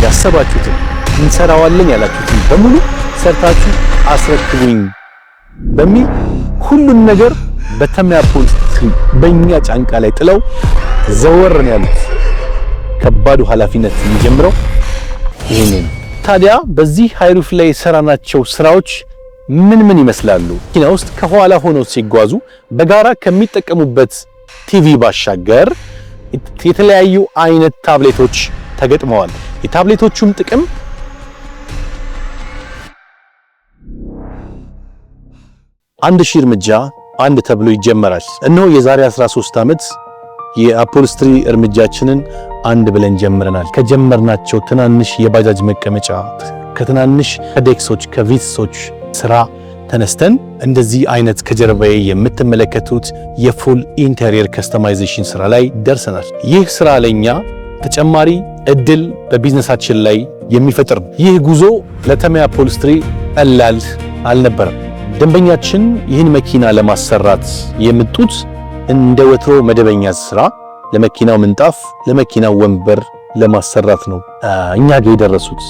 ያሰባችሁትን እንሰራዋለን ያላችሁትን በሙሉ ሰርታችሁ አስረክቡኝ በሚል ሁሉን ነገር በተሚያ ፖሊስትሪ በእኛ ጫንቃ ላይ ጥለው ዘወር ነው ያሉት። ከባዱ ኃላፊነት የሚጀምረው ይሄንን። ታዲያ በዚህ ሃይሩፍ ላይ የሰራናቸው ስራዎች ምን ይመስላሉ? መኪና ውስጥ ከኋላ ሆነው ሲጓዙ በጋራ ከሚጠቀሙበት ቲቪ ባሻገር የተለያዩ አይነት ታብሌቶች ተገጥመዋል። የታብሌቶቹም ጥቅም አንድ ሺህ እርምጃ አንድ ተብሎ ይጀመራል። እነሆ የዛሬ 13 ዓመት የአፖልስትሪ እርምጃችንን አንድ ብለን ጀምረናል። ከጀመርናቸው ትናንሽ የባጃጅ መቀመጫ ከትናንሽ ከዴክሶች ከቪትሶች ስራ ተነስተን እንደዚህ አይነት ከጀርባዬ የምትመለከቱት የፉል ኢንተሪየር ከስተማይዜሽን ስራ ላይ ደርሰናል። ይህ ስራ ለኛ ተጨማሪ እድል በቢዝነሳችን ላይ የሚፈጥር ነው። ይህ ጉዞ ለተሚያ አፖልስትሪ ቀላል አልነበረም። ደንበኛችን ይህን መኪና ለማሰራት የመጡት እንደ ወትሮ መደበኛ ስራ ለመኪናው ምንጣፍ፣ ለመኪናው ወንበር ለማሰራት ነው እኛ ጋር የደረሱት።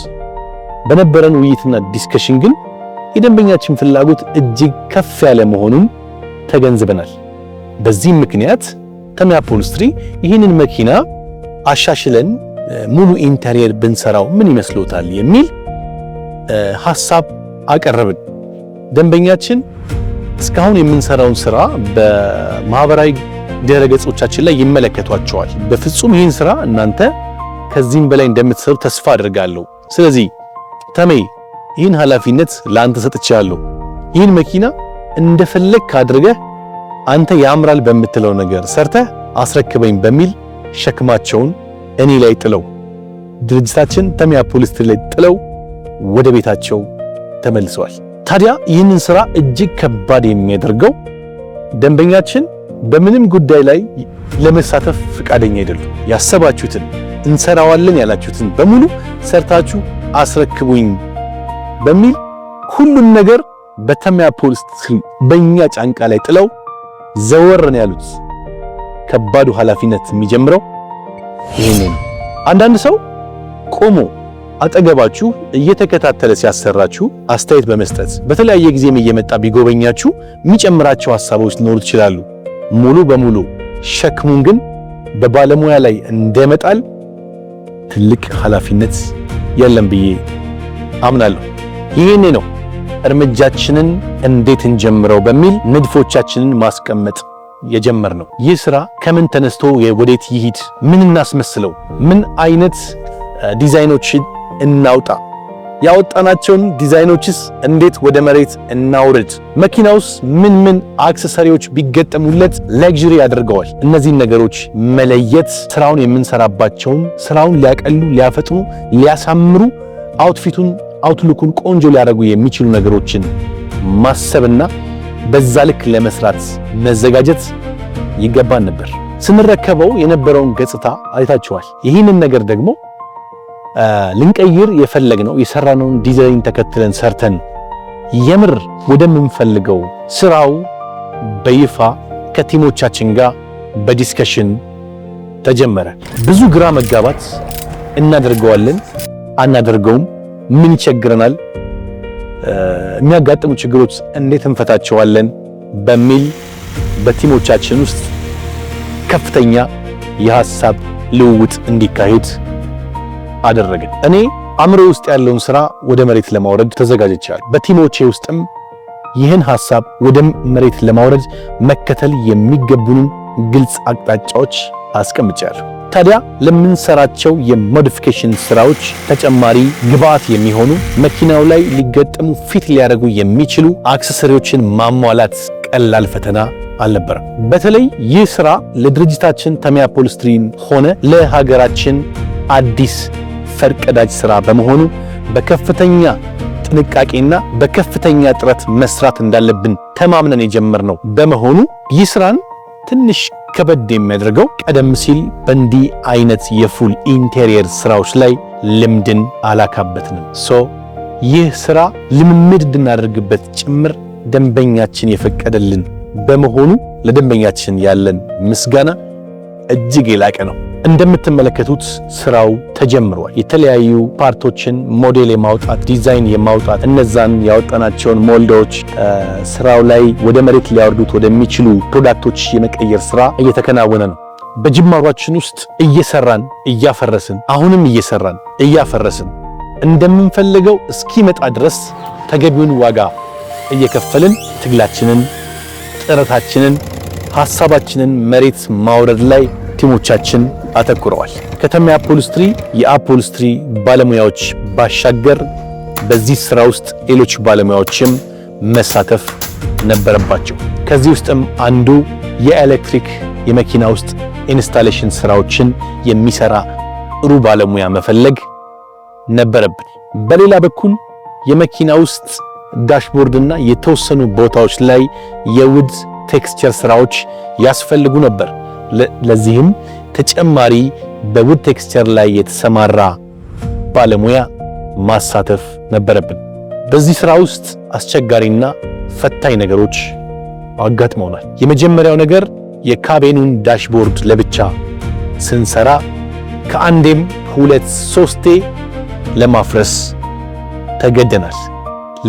በነበረን ውይይትና ዲስከሽን ግን የደንበኛችን ፍላጎት እጅግ ከፍ ያለ መሆኑን ተገንዝበናል። በዚህም ምክንያት ተሚያ አፖልስትሪ ይህንን መኪና አሻሽለን ሙሉ ኢንተሪየር ብንሰራው ምን ይመስሎታል የሚል ሐሳብ አቀረብን። ደንበኛችን እስካሁን የምንሰራውን ስራ በማህበራዊ ድረገጾቻችን ላይ ይመለከቷቸዋል። በፍጹም ይህን ስራ እናንተ ከዚህም በላይ እንደምትሰሩ ተስፋ አድርጋለሁ። ስለዚህ ተሜ ይህን ኃላፊነት ለአንተ ሰጥቻለሁ። ይህን መኪና እንደፈለግክ አድርገህ አንተ ያምራል በምትለው ነገር ሰርተህ አስረክበኝ በሚል ሸክማቸውን እኔ ላይ ጥለው ድርጅታችን ተሚያ አፖልስትሪ ላይ ጥለው ወደ ቤታቸው ተመልሰዋል። ታዲያ ይህንን ስራ እጅግ ከባድ የሚያደርገው ደንበኛችን በምንም ጉዳይ ላይ ለመሳተፍ ፈቃደኛ አይደሉም። ያሰባችሁትን እንሰራዋለን ያላችሁትን በሙሉ ሰርታችሁ አስረክቡኝ በሚል ሁሉን ነገር በተሚያ አፖልስትሪ በእኛ ጫንቃ ላይ ጥለው ዘወር ነው ያሉት። ከባዱ ኃላፊነት የሚጀምረው ይሄንን። አንዳንድ ሰው ቆሞ አጠገባችሁ እየተከታተለ ሲያሰራችሁ አስተያየት በመስጠት በተለያየ ጊዜም እየመጣ ቢጎበኛችሁ የሚጨምራቸው ሐሳቦች ሊኖሩ ይችላሉ። ሙሉ በሙሉ ሸክሙን ግን በባለሙያ ላይ እንደመጣል ትልቅ ኃላፊነት የለም ብዬ አምናለሁ። ይሄኔ ነው እርምጃችንን እንዴት እንጀምረው በሚል ንድፎቻችንን ማስቀመጥ የጀመርነው። ይህ ስራ ከምን ተነስቶ ወዴት ይሂድ፣ ምን እናስመስለው፣ ምን አይነት ዲዛይኖችን እናውጣ፣ ያወጣናቸውን ዲዛይኖችስ እንዴት ወደ መሬት እናውርድ፣ መኪናውስ ምን አክሰሰሪዎች ቢገጠሙለት ለግዠሪ ያደርገዋል። እነዚህን ነገሮች መለየት ስራውን የምንሰራባቸውን ስራውን ሊያቀሉ፣ ሊያፈጥኑ፣ ሊያሳምሩ አውትፊቱን አውትሉኩን ቆንጆ ሊያደርጉ የሚችሉ ነገሮችን ማሰብና በዛ ልክ ለመስራት መዘጋጀት ይገባን ነበር። ስንረከበው የነበረውን ገጽታ አይታችኋል። ይህንን ነገር ደግሞ ልንቀይር የፈለግነው የሰራነውን ዲዛይን ተከትለን ሰርተን የምር ወደምንፈልገው ስራው በይፋ ከቲሞቻችን ጋር በዲስከሽን ተጀመረ። ብዙ ግራ መጋባት፣ እናደርገዋለን አናደርገውም፣ ምን ይቸግረናል፣ የሚያጋጥሙ ችግሮች እንዴት እንፈታቸዋለን በሚል በቲሞቻችን ውስጥ ከፍተኛ የሐሳብ ልውውጥ እንዲካሄድ አደረግን። እኔ አእምሮ ውስጥ ያለውን ስራ ወደ መሬት ለማውረድ ተዘጋጅቻለሁ። በቲሞቼ ውስጥም ይህን ሐሳብ ወደ መሬት ለማውረድ መከተል የሚገቡንን ግልጽ አቅጣጫዎች አስቀምጫለሁ። ታዲያ ለምንሰራቸው የሞዲፊኬሽን ስራዎች ተጨማሪ ግብአት የሚሆኑ መኪናው ላይ ሊገጠሙ ፊት ሊያደርጉ የሚችሉ አክሰሰሪዎችን ማሟላት ቀላል ፈተና አልነበረም። በተለይ ይህ ስራ ለድርጅታችን ተሚያ አፖልስትሪን ሆነ ለሀገራችን አዲስ ፈርቀዳጅ ስራ በመሆኑ በከፍተኛ ጥንቃቄና በከፍተኛ ጥረት መስራት እንዳለብን ተማምነን የጀመርነው በመሆኑ ይህ ስራን ትንሽ ከበድ የሚያደርገው ቀደም ሲል በእንዲህ አይነት የፉል ኢንቴሪየር ስራዎች ላይ ልምድን አላካበትንም። ይህ ስራ ልምምድ እንድናደርግበት ጭምር ደንበኛችን የፈቀደልን በመሆኑ ለደንበኛችን ያለን ምስጋና እጅግ የላቀ ነው። እንደምትመለከቱት ስራው ተጀምሯል። የተለያዩ ፓርቶችን ሞዴል የማውጣት ዲዛይን የማውጣት እነዛን ያወጣናቸውን ሞልዶች ስራው ላይ ወደ መሬት ሊያወርዱት ወደሚችሉ ፕሮዳክቶች የመቀየር ስራ እየተከናወነ ነው። በጅማሯችን ውስጥ እየሰራን እያፈረስን አሁንም እየሰራን እያፈረስን እንደምንፈልገው እስኪመጣ ድረስ ተገቢውን ዋጋ እየከፈልን ትግላችንን፣ ጥረታችንን፣ ሐሳባችንን መሬት ማውረድ ላይ ቲሞቻችን አተኩረዋል። ከተማ አፖልስትሪ የአፖልስትሪ ባለሙያዎች ባሻገር በዚህ ስራ ውስጥ ሌሎች ባለሙያዎችም መሳተፍ ነበረባቸው። ከዚህ ውስጥም አንዱ የኤሌክትሪክ የመኪና ውስጥ ኢንስታሌሽን ስራዎችን የሚሰራ ጥሩ ባለሙያ መፈለግ ነበረብን። በሌላ በኩል የመኪና ውስጥ ዳሽቦርድና የተወሰኑ ቦታዎች ላይ የውድ ቴክስቸር ስራዎች ያስፈልጉ ነበር። ለዚህም ተጨማሪ በውድ ቴክስቸር ላይ የተሰማራ ባለሙያ ማሳተፍ ነበረብን። በዚህ ስራ ውስጥ አስቸጋሪና ፈታኝ ነገሮች አጋጥመውናል። የመጀመሪያው ነገር የካቤኑን ዳሽቦርድ ለብቻ ስንሰራ ከአንዴም 2-3 ለማፍረስ ተገደናል።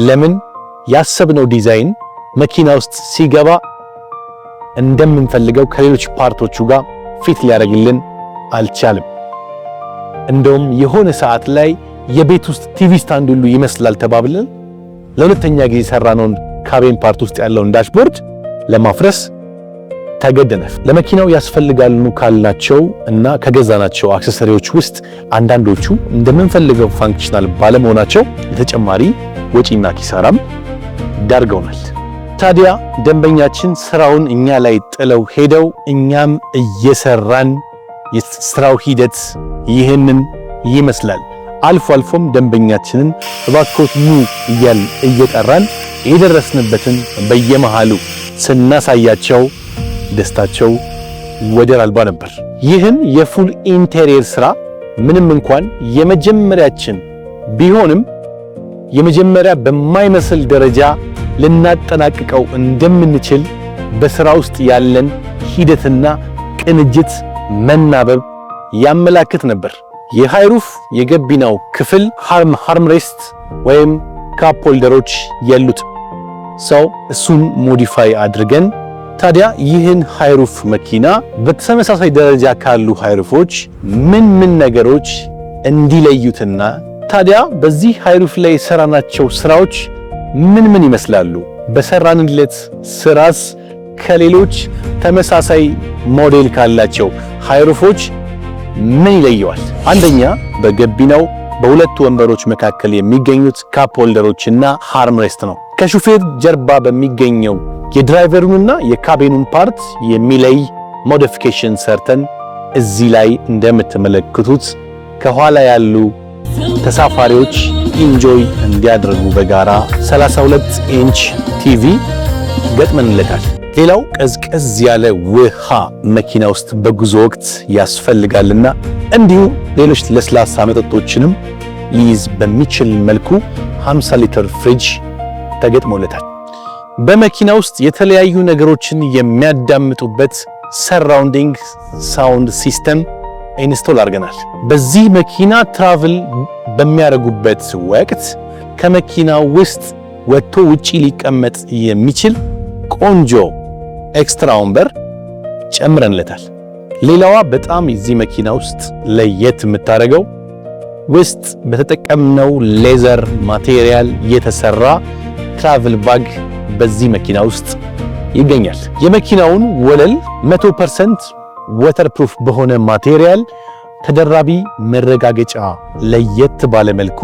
ለምን? ያሰብነው ዲዛይን መኪና ውስጥ ሲገባ እንደምንፈልገው ከሌሎች ፓርቶቹ ጋር ፊት ሊያደርግልን አልቻለም። እንደውም የሆነ ሰዓት ላይ የቤት ውስጥ ቲቪ ስታንድ ሁሉ ይመስላል ተባብለን ለሁለተኛ ጊዜ ሰራነውን ካቤን ፓርት ውስጥ ያለውን ዳሽቦርድ ለማፍረስ ተገደናል። ለመኪናው ያስፈልጋሉ ካልናቸው እና ከገዛናቸው አክሰሰሪዎች ውስጥ አንዳንዶቹ እንደምንፈልገው ፋንክሽናል ባለመሆናቸው ለተጨማሪ ወጪና ኪሳራም ዳርገውናል። ታዲያ ደንበኛችን ስራውን እኛ ላይ ጥለው ሄደው እኛም እየሰራን የስራው ሂደት ይህንን ይመስላል። አልፎ አልፎም ደንበኛችንን እባክዎት ኑ እየጠራን የደረስንበትን በየመሃሉ ስናሳያቸው ደስታቸው ወደር አልባ ነበር። ይህን የፉል ኢንቴሪየር ስራ ምንም እንኳን የመጀመሪያችን ቢሆንም የመጀመሪያ በማይመስል ደረጃ ልናጠናቅቀው እንደምንችል በስራ ውስጥ ያለን ሂደትና ቅንጅት መናበብ ያመላክት ነበር። የሃይሩፍ የገቢናው ክፍል ሃርምሬስት ወይም ካፕ ሆልደሮች ያሉት ሰው እሱን ሞዲፋይ አድርገን ታዲያ ይህን ሃይሩፍ መኪና በተመሳሳይ ደረጃ ካሉ ሃይሩፎች ምን ነገሮች እንዲለዩትና ታዲያ በዚህ ሃይሩፍ ላይ የሰራናቸው ስራዎች ምን ይመስላሉ? በሰራንለት ስራስ ከሌሎች ተመሳሳይ ሞዴል ካላቸው ሃይሩፎች ምን ይለየዋል? አንደኛ በገቢናው በሁለቱ ወንበሮች መካከል የሚገኙት ካፕ ሆልደሮችና ሃርምሬስት ነው። ከሹፌር ጀርባ በሚገኘው የድራይቨሩንና የካቢኑን ፓርት የሚለይ ሞዲፊኬሽን ሰርተን እዚህ ላይ እንደምትመለከቱት ከኋላ ያሉ ተሳፋሪዎች ኢንጆይ እንዲያደርጉ በጋራ 32 ኢንች ቲቪ ገጥመንለታል። ሌላው ቀዝቀዝ ያለ ውሃ መኪና ውስጥ በጉዞ ወቅት ያስፈልጋልና እንዲሁ ሌሎች ለስላሳ መጠጦችንም ሊይዝ በሚችል መልኩ 50 ሊትር ፍሪጅ ተገጥሞለታል። በመኪና ውስጥ የተለያዩ ነገሮችን የሚያዳምጡበት ሰራውንዲንግ ሳውንድ ሲስተም ኢንስቶል አድርገናል። በዚህ መኪና ትራቭል በሚያደርጉበት ወቅት ከመኪናው ውስጥ ወጥቶ ውጪ ሊቀመጥ የሚችል ቆንጆ ኤክስትራ ወንበር ጨምረንለታል። ሌላዋ በጣም የዚህ መኪና ውስጥ ለየት የምታደርገው ውስጥ በተጠቀምነው ሌዘር ማቴሪያል የተሰራ ትራቭል ባግ በዚህ መኪና ውስጥ ይገኛል። የመኪናውን ወለል 100% ወተር ፕሩፍ በሆነ ማቴሪያል ተደራቢ መረጋገጫ ለየት ባለ መልኩ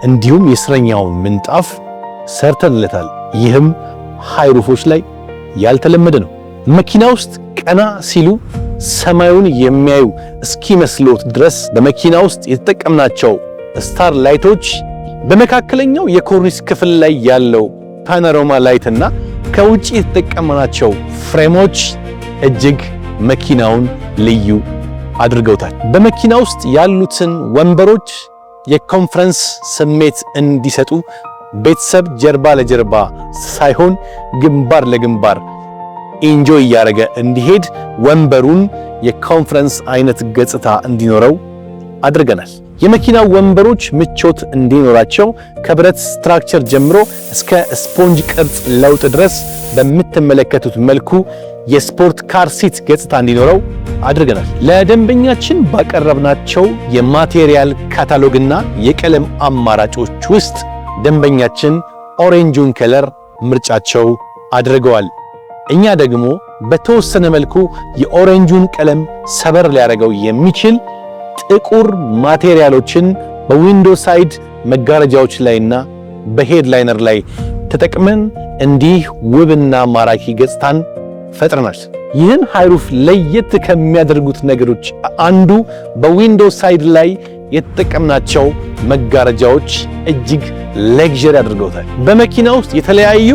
እንዲሁም የእስረኛውን ምንጣፍ ሰርተንለታል። ይህም ሃይሩፎች ላይ ያልተለመደ ነው። መኪና ውስጥ ቀና ሲሉ ሰማዩን የሚያዩ እስኪመስሎት ድረስ በመኪና ውስጥ የተጠቀምናቸው ስታር ላይቶች በመካከለኛው የኮርኒስ ክፍል ላይ ያለው ፓኖራማ ላይትና ከውጪ የተጠቀምናቸው ፍሬሞች እጅግ መኪናውን ልዩ አድርገውታል። በመኪና ውስጥ ያሉትን ወንበሮች የኮንፈረንስ ስሜት እንዲሰጡ ቤተሰብ ጀርባ ለጀርባ ሳይሆን ግንባር ለግንባር ኢንጆይ እያደረገ እንዲሄድ ወንበሩን የኮንፈረንስ አይነት ገጽታ እንዲኖረው አድርገናል። የመኪናው ወንበሮች ምቾት እንዲኖራቸው ከብረት ስትራክቸር ጀምሮ እስከ ስፖንጅ ቅርጽ ለውጥ ድረስ በምትመለከቱት መልኩ የስፖርት ካር ሲት ገጽታ እንዲኖረው አድርገናል። ለደንበኛችን ባቀረብናቸው የማቴሪያል ካታሎግና የቀለም አማራጮች ውስጥ ደንበኛችን ኦሬንጁን ከለር ምርጫቸው አድርገዋል። እኛ ደግሞ በተወሰነ መልኩ የኦሬንጁን ቀለም ሰበር ሊያደርገው የሚችል ጥቁር ማቴሪያሎችን በዊንዶ ሳይድ መጋረጃዎች ላይና በሄድላይነር ላይ ተጠቅመን እንዲህ ውብና ማራኪ ገጽታን ፈጥረናል። ይህን ሃይሩፍ ለየት ከሚያደርጉት ነገሮች አንዱ በዊንዶ ሳይድ ላይ የተጠቀምናቸው መጋረጃዎች እጅግ ሌክዠሪ አድርገውታል። በመኪና ውስጥ የተለያዩ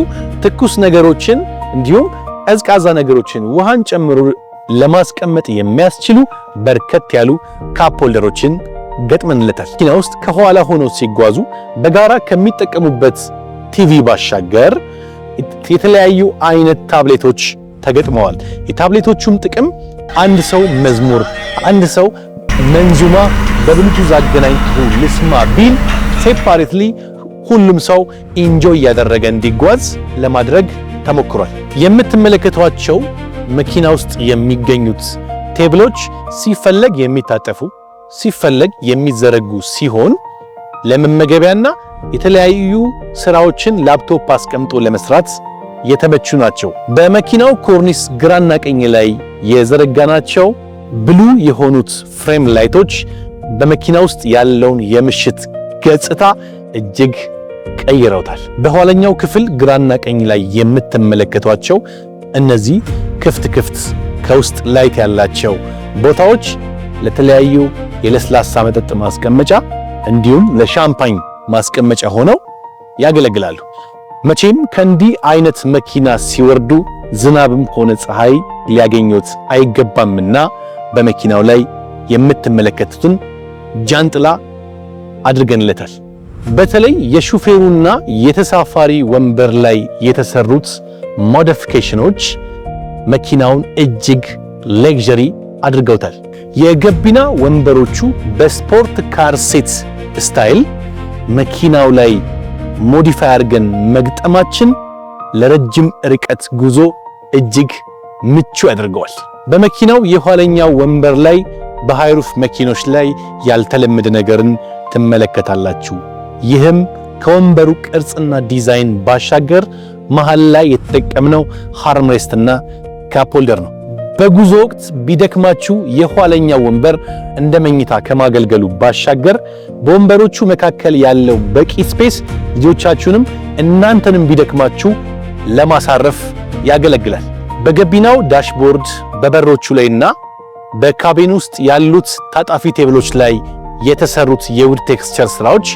ትኩስ ነገሮችን እንዲሁም ቀዝቃዛ ነገሮችን ውሃን ጨምሮ ለማስቀመጥ የሚያስችሉ በርከት ያሉ ካፕ ሆልደሮችን ገጥመንለታል። መኪና ውስጥ ከኋላ ሆነው ሲጓዙ በጋራ ከሚጠቀሙበት ቲቪ ባሻገር የተለያዩ አይነት ታብሌቶች ተገጥመዋል። የታብሌቶቹም ጥቅም አንድ ሰው መዝሙር፣ አንድ ሰው መንዙማ በብሉቱዝ አገናኝቶ ልስማ ቢል ሴፓሬትሊ ሁሉም ሰው ኢንጆይ እያደረገ እንዲጓዝ ለማድረግ ተሞክሯል። የምትመለከቷቸው መኪና ውስጥ የሚገኙት ቴብሎች ሲፈለግ የሚታጠፉ ሲፈለግ የሚዘረጉ ሲሆን ለመመገቢያና የተለያዩ ስራዎችን ላፕቶፕ አስቀምጦ ለመስራት የተመቹ ናቸው። በመኪናው ኮርኒስ ግራና ቀኝ ላይ የዘረጋናቸው ብሉ የሆኑት ፍሬም ላይቶች በመኪና ውስጥ ያለውን የምሽት ገጽታ እጅግ ቀይረውታል። በኋለኛው ክፍል ግራና ቀኝ ላይ የምትመለከቷቸው እነዚህ ክፍት ከውስጥ ላይት ያላቸው ቦታዎች ለተለያዩ የለስላሳ መጠጥ ማስቀመጫ እንዲሁም ለሻምፓኝ ማስቀመጫ ሆነው ያገለግላሉ። መቼም ከእንዲህ አይነት መኪና ሲወርዱ ዝናብም ሆነ ፀሐይ ሊያገኙት አይገባምና በመኪናው ላይ የምትመለከቱትን ጃንጥላ አድርገንለታል። በተለይ የሹፌሩና የተሳፋሪ ወንበር ላይ የተሰሩት ሞዲፊኬሽኖች መኪናውን እጅግ ሌክዠሪ አድርገውታል። የገቢና ወንበሮቹ በስፖርት ካር ሴት ስታይል መኪናው ላይ ሞዲፋይ አድርገን መግጠማችን ለረጅም ርቀት ጉዞ እጅግ ምቹ ያደርገዋል። በመኪናው የኋለኛው ወንበር ላይ በሃይሩፍ መኪኖች ላይ ያልተለመደ ነገርን ትመለከታላችሁ። ይህም ከወንበሩ ቅርጽና ዲዛይን ባሻገር መሃል ላይ የተጠቀምነው ሃርምሬስትና ካፕ ሆልደር ነው። በጉዞ ወቅት ቢደክማችሁ የኋለኛው ወንበር እንደ መኝታ ከማገልገሉ ባሻገር በወንበሮቹ መካከል ያለው በቂ ስፔስ ልጆቻችሁንም እናንተንም ቢደክማችሁ ለማሳረፍ ያገለግላል። በገቢናው ዳሽቦርድ በበሮቹ ላይና በካቢን ውስጥ ያሉት ታጣፊ ቴብሎች ላይ የተሰሩት የውድ ቴክስቸር ስራዎች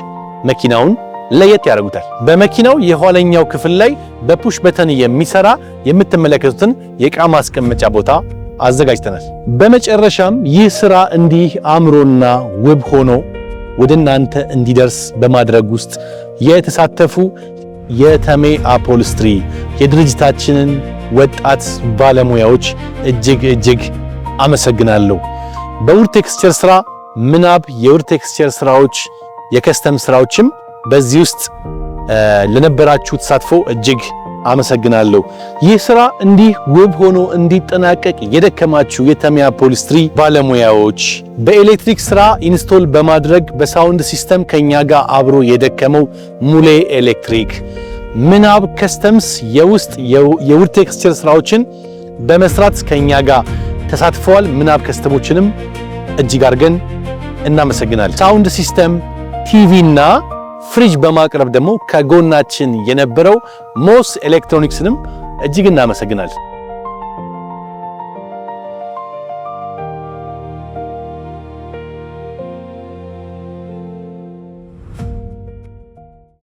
መኪናውን ለየት ያደርጉታል። በመኪናው የኋለኛው ክፍል ላይ በፑሽ በተን የሚሰራ የምትመለከቱትን የዕቃ ማስቀመጫ ቦታ አዘጋጅተናል። በመጨረሻም ይህ ስራ እንዲህ አምሮና ውብ ሆኖ ወደ እናንተ እንዲደርስ በማድረግ ውስጥ የተሳተፉ የተሜ አፖልስትሪ የድርጅታችንን ወጣት ባለሙያዎች እጅግ አመሰግናለሁ። በውድ ቴክስቸር ስራ ምናብ የውድ ቴክስቸር ስራዎች የከስተም ስራዎችም በዚህ ውስጥ ለነበራችሁ ተሳትፎ እጅግ አመሰግናለሁ። ይህ ስራ እንዲህ ውብ ሆኖ እንዲጠናቀቅ የደከማችሁ የተሜ አፖልስትሪ ባለሙያዎች፣ በኤሌክትሪክ ስራ ኢንስቶል በማድረግ በሳውንድ ሲስተም ከኛ ጋር አብሮ የደከመው ሙሌ ኤሌክትሪክ፣ ምናብ ከስተምስ የውስጥ የውድ ቴክስቸር ስራዎችን በመስራት ከኛ ጋር ተሳትፈዋል። ምናብ ከስተሞችንም እጅግ አድርገን እናመሰግናለን። ሳውንድ ሲስተም ቲቪ እና ፍሪጅ በማቅረብ ደግሞ ከጎናችን የነበረው ሞስ ኤሌክትሮኒክስንም እጅግ እናመሰግናለን።